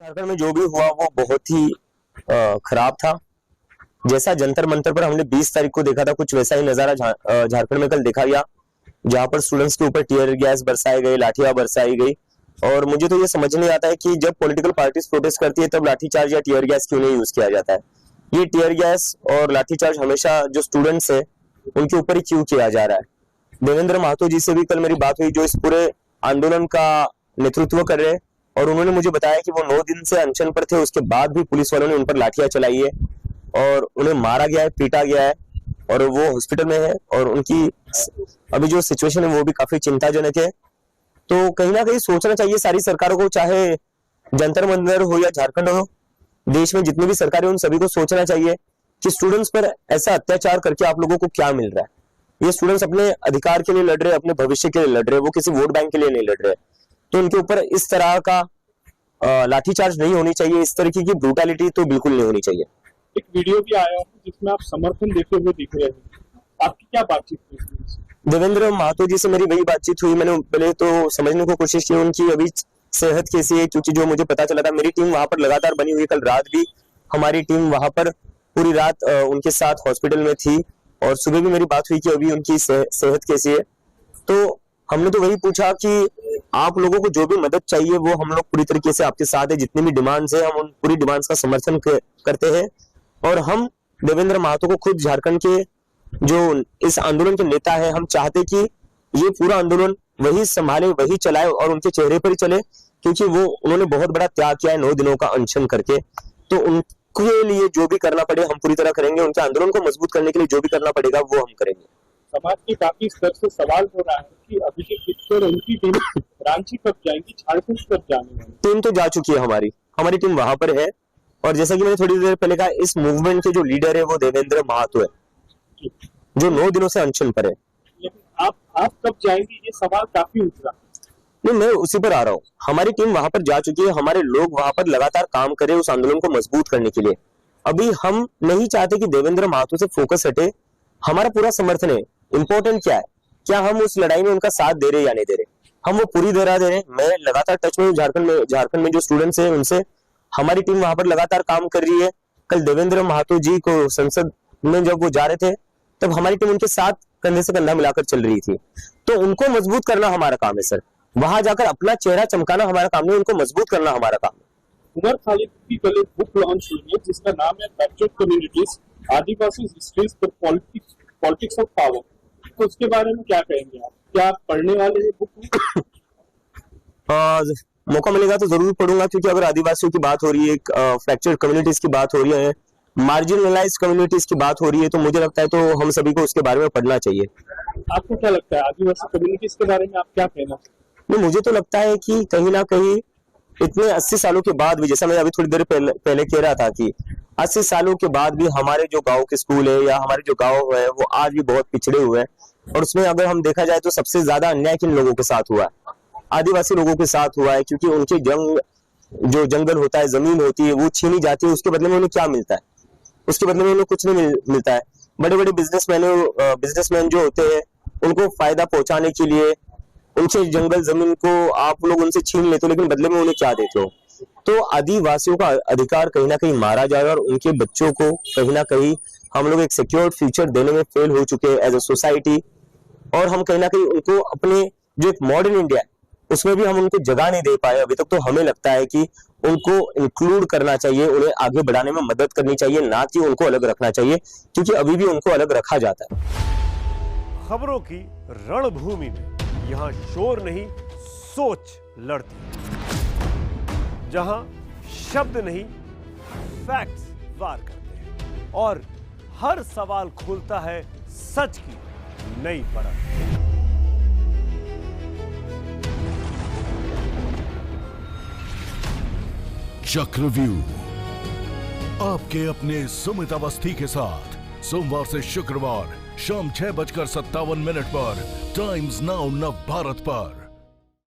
झारखंड में जो भी हुआ वो बहुत ही खराब था। जैसा जंतर मंतर पर हमने 20 तारीख को देखा था, कुछ वैसा ही नजारा झारखंड में कल देखा गया, जहां पर स्टूडेंट्स के ऊपर टीयर गैस बरसाए गए, लाठियां बरसाई गई। और मुझे तो ये समझ नहीं आता है कि जब पॉलिटिकल पार्टीज प्रोटेस्ट करती है तब लाठीचार्ज या टीयर गैस क्यों नहीं यूज किया जाता है। ये टीयर गैस और लाठीचार्ज हमेशा जो स्टूडेंट्स है उनके ऊपर ही क्यों किया जा रहा है। देवेंद्र महतो जी से भी कल मेरी बात हुई, जो इस पूरे आंदोलन का नेतृत्व कर रहे हैं, और उन्होंने मुझे बताया कि वो 9 दिन से अनशन पर थे, उसके बाद भी पुलिस वालों ने उन पर लाठियां चलाई है और उन्हें मारा गया है, पीटा गया है, और वो हॉस्पिटल में है और उनकी अभी जो सिचुएशन है वो भी काफी चिंताजनक है। तो कहीं ना कहीं सोचना चाहिए सारी सरकारों को, चाहे जंतर मंतर हो या झारखंड हो, देश में जितनी भी सरकारें उन सभी को सोचना चाहिए कि स्टूडेंट्स पर ऐसा अत्याचार करके आप लोगों को क्या मिल रहा है। ये स्टूडेंट्स अपने अधिकार के लिए लड़ रहे हैं, अपने भविष्य के लिए लड़ रहे हैं, वो किसी वोट बैंक के लिए नहीं लड़ रहे। तो उनके ऊपर इस तरह का लाठीचार्ज नहीं होनी चाहिए, इस तरीके की ब्रूटैलिटी तो बिल्कुल नहीं होनी चाहिए। एक वीडियो भी आया है जिसमें आप समर्थन देते हुए दिख रहे हैं, आपकी क्या बातचीत हुई? देवेंद्र महतो जी से मेरी वही बातचीत हुई। मैंने पहले तो समझने की कोशिश की उनकी अभी सेहत कैसी है, क्योंकि जो मुझे पता चला था मेरी टीम वहां पर लगातार बनी हुई है। कल रात भी हमारी टीम वहां पर पूरी रात उनके साथ हॉस्पिटल में थी, और सुबह भी मेरी बात हुई कि अभी उनकी सेहत कैसी है। तो हमने तो वही पूछा कि आप लोगों को जो भी मदद चाहिए वो हम लोग पूरी तरीके से आपके साथ है, जितनी भी डिमांड्स है हम उन पूरी डिमांड्स का समर्थन करते हैं। और हम देवेंद्र महतो को खुद झारखंड के जो इस आंदोलन के नेता है, हम चाहते कि ये पूरा आंदोलन वही संभाले, वही चलाए और उनके चेहरे पर ही चले, क्योंकि वो उन्होंने बहुत बड़ा त्याग किया है 9 दिनों का अनशन करके। तो उनके लिए जो भी करना पड़े हम पूरी तरह करेंगे, उनके आंदोलन को मजबूत करने के लिए जो भी करना पड़ेगा वो हम करेंगे। समाज के काफी स्तर से सवाल हो रहा है कि अभिषेक किशोर और उनकी टीम रांची कब जाएंगी, झारखंड कब जाने वाली? टीम तो जा चुकी है, हमारी टीम वहां पर है, और जैसा कि मैंने थोड़ी देर पहले कहा, इस मूवमेंट के जो लीडर है वो देवेंद्र महतो है, जो 9 दिनों से अनशन पर है। लेकिन आप कब जाएंगे, ये सवाल काफी उठ रहा है। नहीं, मैं उसी पर आ रहा हूँ। हमारी टीम वहां पर जा चुकी है, हमारे लोग वहां पर लगातार काम करे उस आंदोलन को मजबूत करने के लिए। अभी हम नहीं चाहते कि देवेंद्र महतो से फोकस हटे, हमारा पूरा समर्थन है। इंपॉर्टेंट क्या है, क्या हम उस लड़ाई में उनका साथ दे रहे या नहीं दे रहे, हम वो पूरी तरह दे रहे। मैं लगातार टच में हूँ झारखंड में जो स्टूडेंट्स हैं उनसे। हमारी टीम वहां पर लगातार काम कर रही है। कल देवेंद्र महतो जी को संसद में जब वो जा रहे थे तब हमारी टीम उनके साथ कंधे से कंधा मिलाकर चल रही थी। तो उनको मजबूत करना हमारा काम है सर, वहां जाकर अपना चेहरा चमकाना हमारा काम नहीं, उनको मजबूत करना हमारा काम है। उमर खालिद की कल एक बुक लॉन्च हुई है जिसका नाम है backward communities, Adivasi histories for politics of power. तो उसके बारे में क्या कहेंगे आप, क्या आप पढ़ने वाले हैं बुक में? मौका मिलेगा तो जरूर पढ़ूंगा, क्योंकि अगर आदिवासियों की बात हो रही है, फ्रैक्चर्ड कम्युनिटीज की बात हो रही है, मार्जिनलाइज्ड कम्युनिटीज की बात हो रही है, तो मुझे लगता है तो हम सभी को उसके बारे में पढ़ना चाहिए। आपको क्या लगता है आदिवासी कम्युनिटीज के बारे में आप क्या कहना चाहते हैं? नहीं, मुझे तो लगता है कि कहीं ना कहीं इतने 80 सालों के बाद भी, जैसा मैं अभी थोड़ी देर पहले कह रहा था कि 80 सालों के बाद भी हमारे जो गांव के स्कूल है या हमारे जो गांव है वो आज भी बहुत पिछड़े हुए हैं। और उसमें अगर हम देखा जाए तो सबसे ज्यादा अन्याय किन लोगों के साथ हुआ है, आदिवासी लोगों के साथ हुआ है, क्योंकि उनके जो जंगल होता है, जमीन होती है, वो छीनी जाती है। उसके बदले में उन्हें क्या मिलता है? उसके बदले में उन्हें कुछ नहीं मिलता है। बड़े बड़े बिजनेसमैन जो होते हैं उनको फायदा पहुंचाने के लिए उनसे जंगल जमीन को आप लोग उनसे छीन लेते हो, लेकिन बदले में उन्हें क्या देते हो? तो आदिवासियों का अधिकार कहीं ना कहीं मारा जाएगा, और उनके बच्चों को कहीं ना कहीं हम लोग एक सिक्योर्ड फ्यूचर देने में फेल हो चुके हैं एज अ सोसाइटी। और हम कहीं ना कहीं उनको अपने जो एक मॉडर्न इंडिया है उसमें भी हम उनको जगह नहीं दे पाए अभी तक। तो हमें लगता है कि उनको इंक्लूड करना चाहिए, उन्हें आगे बढ़ाने में मदद करनी चाहिए, ना कि उनको अलग रखना चाहिए, क्योंकि अभी भी उनको अलग रखा जाता है। खबरों की रणभूमि में यहाँ शोर नहीं सोच लड़ती, जहां शब्द नहीं फैक्ट्स वार करते हैं, और हर सवाल खोलता है सच की नई परत। चक्रव्यूह आपके अपने सुमित अवस्थी के साथ सोमवार से शुक्रवार शाम 6:57 पर टाइम्स नाउ नव भारत पर।